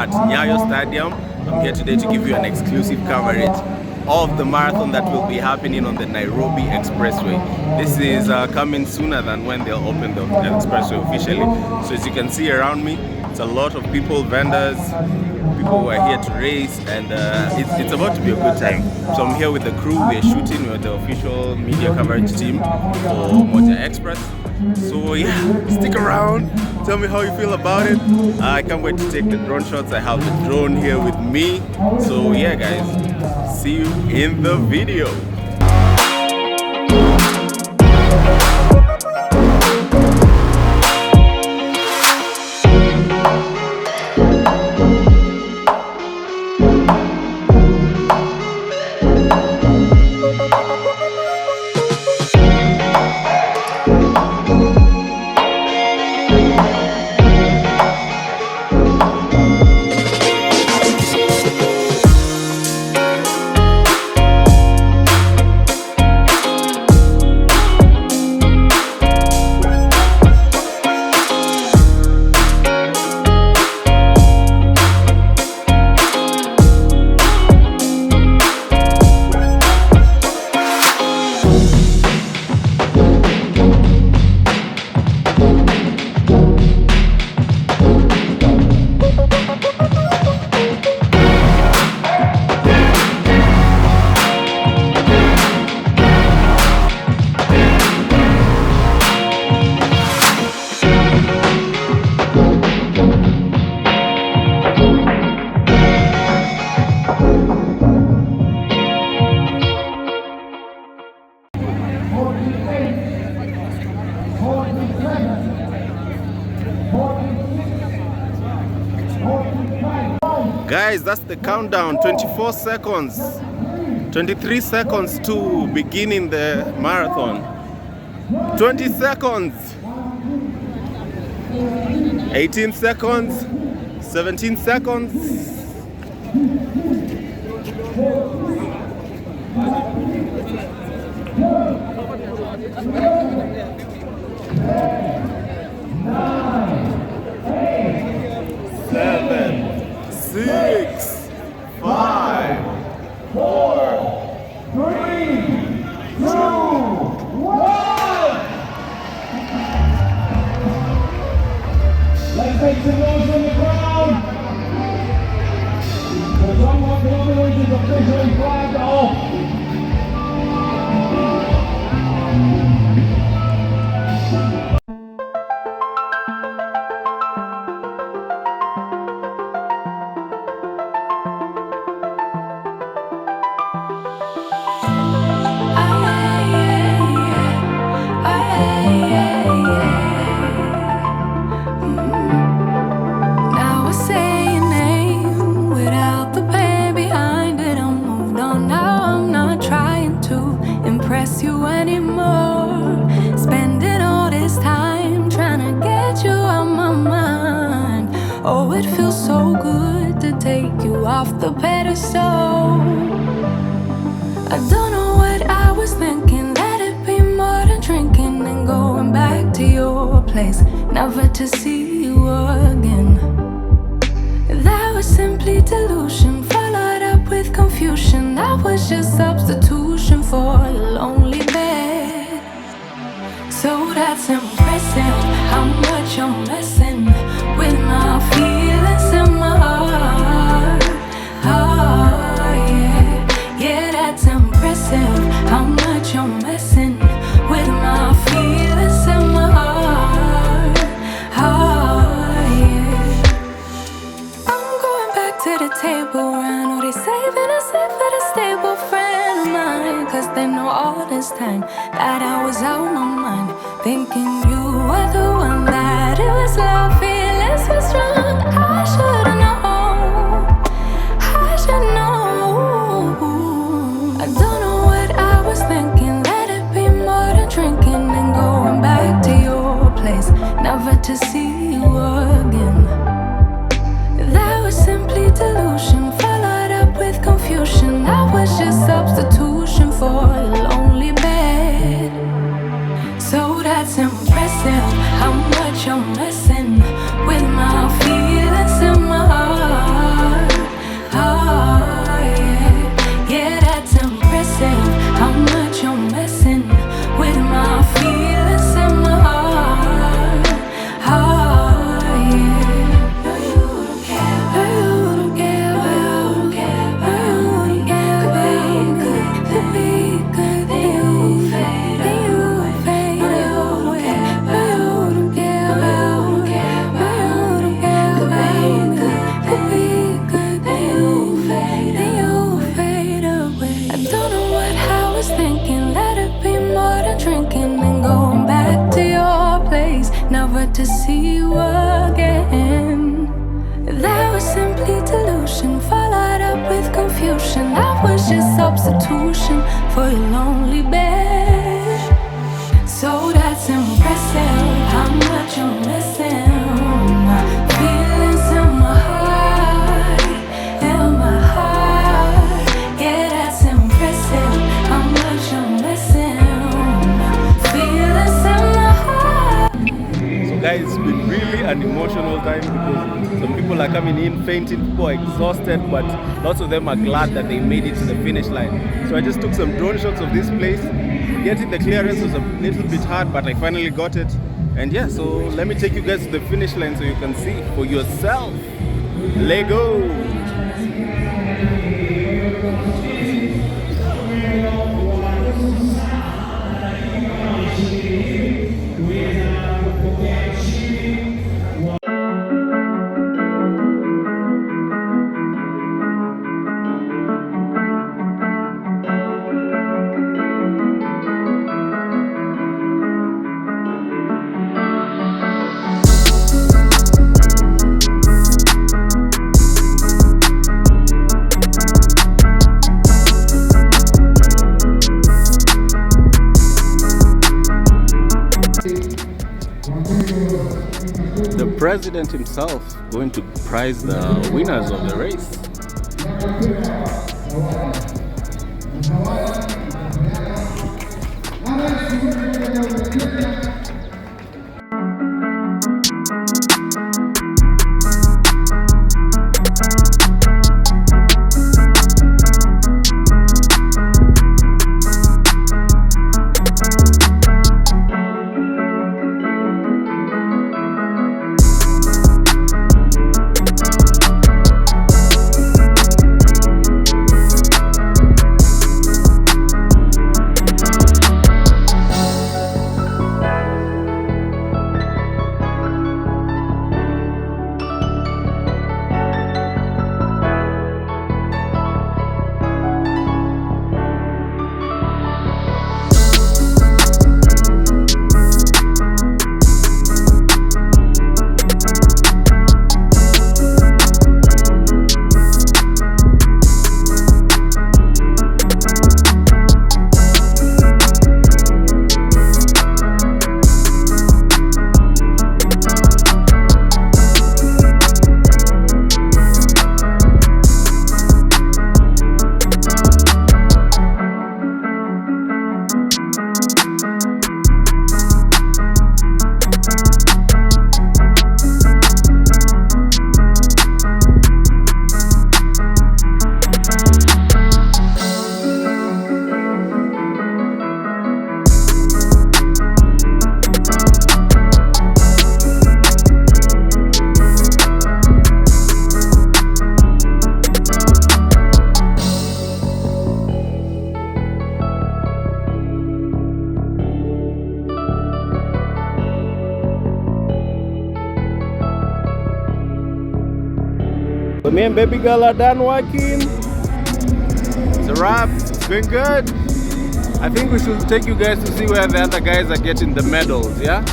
at Nyayo Stadium. I'm here today to give you an exclusive coverage of the marathon that will be happening on the Nairobi Expressway. This is coming sooner than when they'll open the expressway officially. So as you can see around me, it's a lot of people, vendors, people who are here to race, and it's about to be a good time. So I'm here with the crew. We're shooting with the official media coverage team for Moja Express. So yeah, stick around, tell me how you feel about it. I can't wait to take the drone shots. I have the drone here with me. So yeah guys, see you in the video. Guys, that's the countdown. 24 seconds, 23 seconds to beginning the marathon. 20 seconds, 18 seconds, 17 seconds. Seven, 6, 5, 4, 3, 2, 1. Let's make some noise on the ground. The 21 kilometers is officially flagged off. You anymore, spending all this time trying to get you out my mind. Oh, it feels so good to take you off the pedestal. I don't know what I was thinking, let it be more than drinking and going back to your place, never to see you again. That was simply delusion, followed up with confusion. That was just substitution for a lonely bed. So that's impressive, how much you're messing with my feelings in my heart. Oh yeah, yeah, that's impressive, how much you're messing with my feelings in my heart. Oh yeah, I'm going back to the table, I know they saving us up for the stable friend of mine, 'cause they know all this time that I was out my mind, thinking you were the one, that it was love, feelings were strong. I should've known, I should know. I don't know what I was thinking, let it be more than drinking and going back to your place, never to see you again. That was simply delusion, followed up with confusion. That was just substitution for a lonely bed. So that's impressive, how much you're messing with my feelings in my heart. substitution for your lonely bed. So that's impressive, how much you're missing. Feelings in my heart, yeah, that's impressive, how much you're missing. Feelings in my heart. So guys, it's been really an emotional time because some people are coming in fainting, people are exhausted, but lots of them are glad that they made it to the finish line. So I just took some drone shots of this place. Getting the clearance was a little bit hard, but I finally got it. And yeah, so let me take you guys to the finish line so you can see for yourself. Lego! The president himself going to prize the winners of the race. So me and baby girl are done working. It's a wrap. It's been good. I think we should take you guys to see where the other guys are getting the medals, yeah?